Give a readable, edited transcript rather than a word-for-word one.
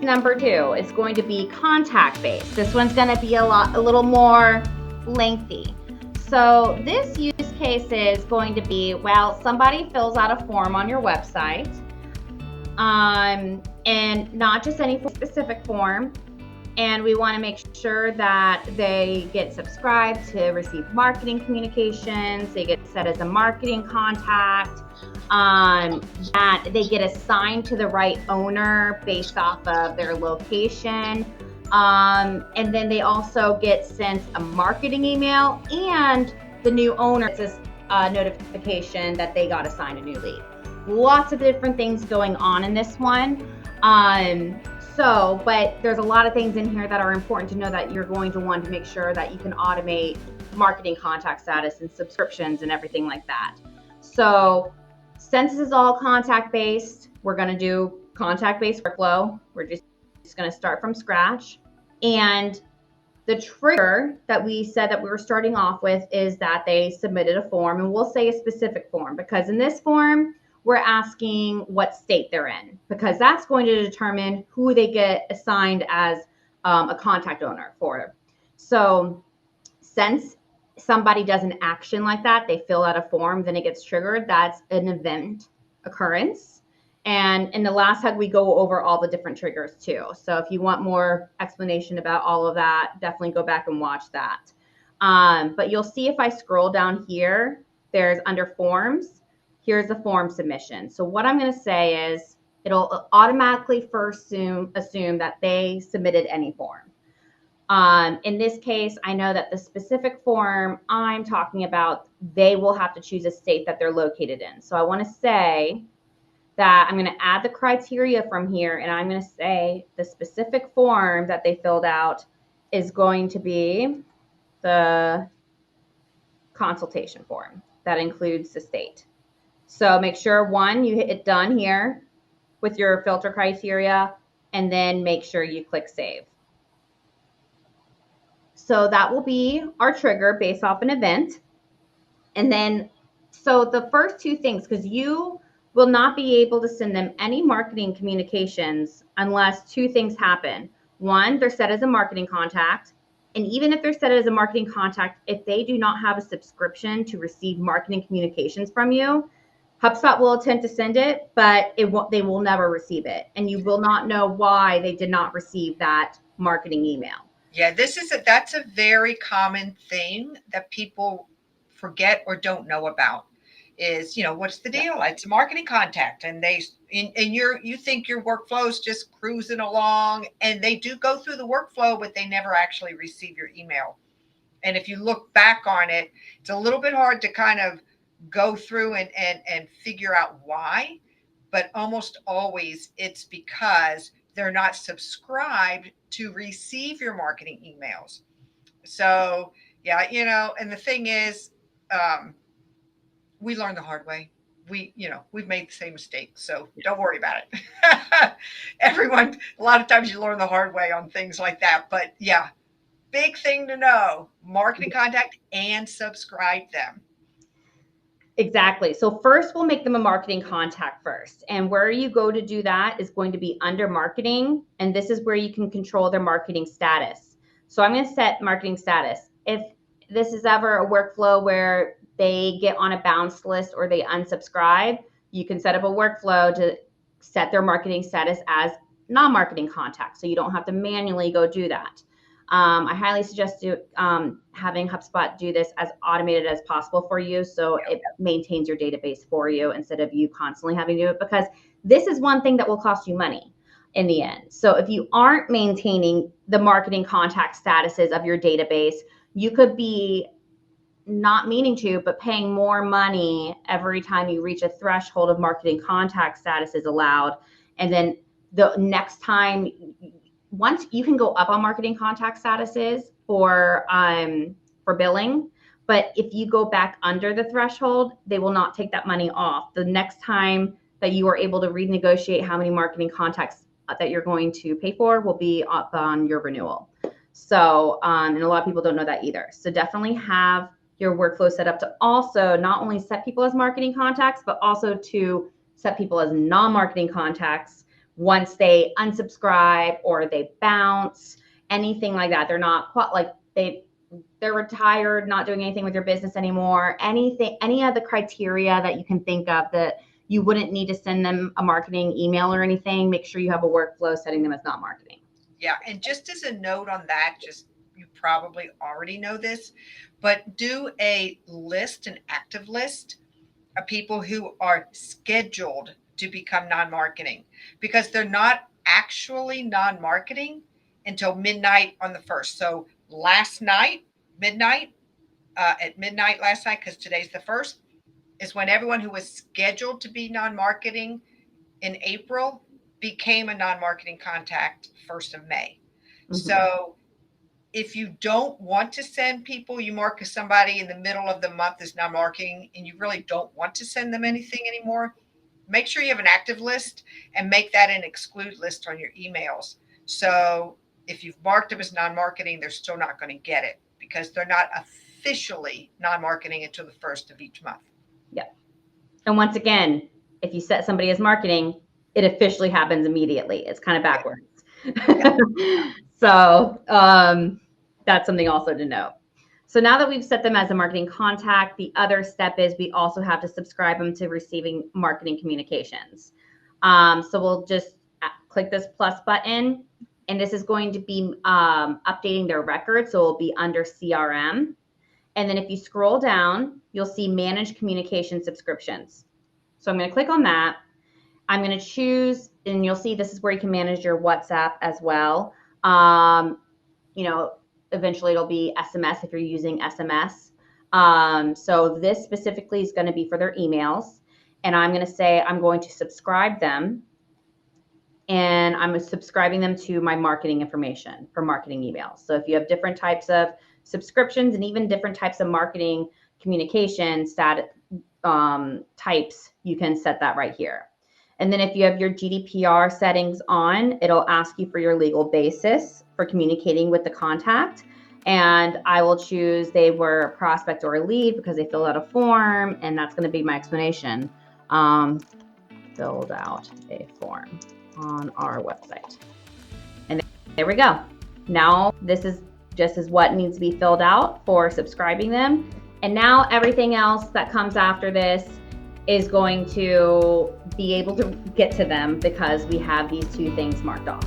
number 2 is going to be contact based. This one's going to be a little more lengthy. So this use case is going to be, well, somebody fills out a form on your website, and not just any specific form. And we want to make sure that they get subscribed to receive marketing communications. They get set as a marketing contact. That they get assigned to the right owner based off of their location. And then they also get sent a marketing email, and the new owner gets a notification that they got assigned a new lead. Lots of different things going on in this one. But there's a lot of things in here that are important to know that you're going to want to make sure that you can automate marketing contact status and subscriptions and everything like that. So since this is all contact-based, we're going to do contact-based workflow. We're just going to start from scratch. And the trigger that we said that we were starting off with is that they submitted a form, and we'll say a specific form, because in this form, we're asking what state they're in, because that's going to determine who they get assigned as a contact owner for. So since somebody does an action like that, they fill out a form, then it gets triggered, that's an event occurrence. And in the last hug, we go over all the different triggers too. So if you want more explanation about all of that, definitely go back and watch that. But you'll see if I scroll down here, there's under forms, here's the form submission. So what I'm going to say is it'll automatically first assume that they submitted any form. In this case, I know that the specific form I'm talking about, they will have to choose a state that they're located in. So I want to say that I'm going to add the criteria from here, and I'm going to say the specific form that they filled out is going to be the consultation form that includes the state. So make sure, one, you hit done here with your filter criteria, and then make sure you click save. So that will be our trigger based off an event. And then, so the first two things, because you will not be able to send them any marketing communications unless two things happen. One, they're set as a marketing contact. And even if they're set as a marketing contact, if they do not have a subscription to receive marketing communications from you, HubSpot will attempt to send it, but they will never receive it. And you will not know why they did not receive that marketing email. Yeah, that's a very common thing that people forget or don't know about is, what's the deal? It's a marketing contact, and you think your workflow is just cruising along, and they do go through the workflow, but they never actually receive your email. And if you look back on it, it's a little bit hard to kind of go through and figure out why, but almost always it's because they're not subscribed to receive your marketing emails. So yeah, and the thing is, we learned the hard way. We've made the same mistake, so don't worry about it. Everyone, a lot of times you learn the hard way on things like that, but yeah, big thing to know, marketing contact and subscribe them. Exactly. So first we'll make them a marketing contact first. And where you go to do that is going to be under marketing. And this is where you can control their marketing status. So I'm going to set marketing status. If this is ever a workflow where they get on a bounce list or they unsubscribe, you can set up a workflow to set their marketing status as non-marketing contact. So you don't have to manually go do that. I highly suggest having HubSpot do this as automated as possible for you, so it maintains your database for you instead of you constantly having to do it, because this is one thing that will cost you money in the end. So if you aren't maintaining the marketing contact statuses of your database, you could be not meaning to, but paying more money every time you reach a threshold of marketing contact status is allowed. And then the next time, once you can go up on marketing contact statuses for billing, but if you go back under the threshold, they will not take that money off. The next time that you are able to renegotiate how many marketing contacts that you're going to pay for will be up on your renewal. So, and a lot of people don't know that either. So definitely have your workflow set up to also not only set people as marketing contacts, but also to set people as non-marketing contacts once they unsubscribe or they bounce, anything like that. They're not quite like they're retired, not doing anything with your business anymore. Anything, any of the criteria that you can think of that you wouldn't need to send them a marketing email or anything, make sure you have a workflow setting them as not marketing. Yeah. And just as a note on that, just you probably already know this, but do a list, an active list of people who are scheduled to become non-marketing, because they're not actually non-marketing until midnight on the 1st. So last night, midnight, at midnight last night, because today's the 1st, is when everyone who was scheduled to be non-marketing in April became a non-marketing contact 1st of May. Mm-hmm. So if you don't want to send people, you mark somebody in the middle of the month as non-marketing and you really don't want to send them anything anymore, make sure you have an active list and make that an exclude list on your emails. So if you've marked them as non-marketing, they're still not going to get it because they're not officially non-marketing until the 1st of each month. Yeah. And once again, if you set somebody as marketing, it officially happens immediately. It's kind of backwards. Yeah. So that's something also to know. So now that we've set them as a marketing contact, the other step is we also have to subscribe them to receiving marketing communications. So we'll just click this plus button, and this is going to be updating their record. So it'll be under CRM. And then if you scroll down, you'll see manage communication subscriptions. So I'm going to click on that. I'm going to choose, and you'll see this is where you can manage your WhatsApp as well. Eventually it'll be SMS if you're using SMS. So this specifically is going to be for their emails. And I'm going to say I'm going to subscribe them. And I'm subscribing them to my marketing information for marketing emails. So if you have different types of subscriptions and even different types of marketing communication types, you can set that right here. And then if you have your GDPR settings on, it'll ask you for your legal basis for communicating with the contact. And I will choose they were a prospect or a lead because they filled out a form, and that's going to be my explanation. Filled out a form on our website. And there we go. Now this is just as what needs to be filled out for subscribing them. And now everything else that comes after this is going to be able to get to them because we have these two things marked off.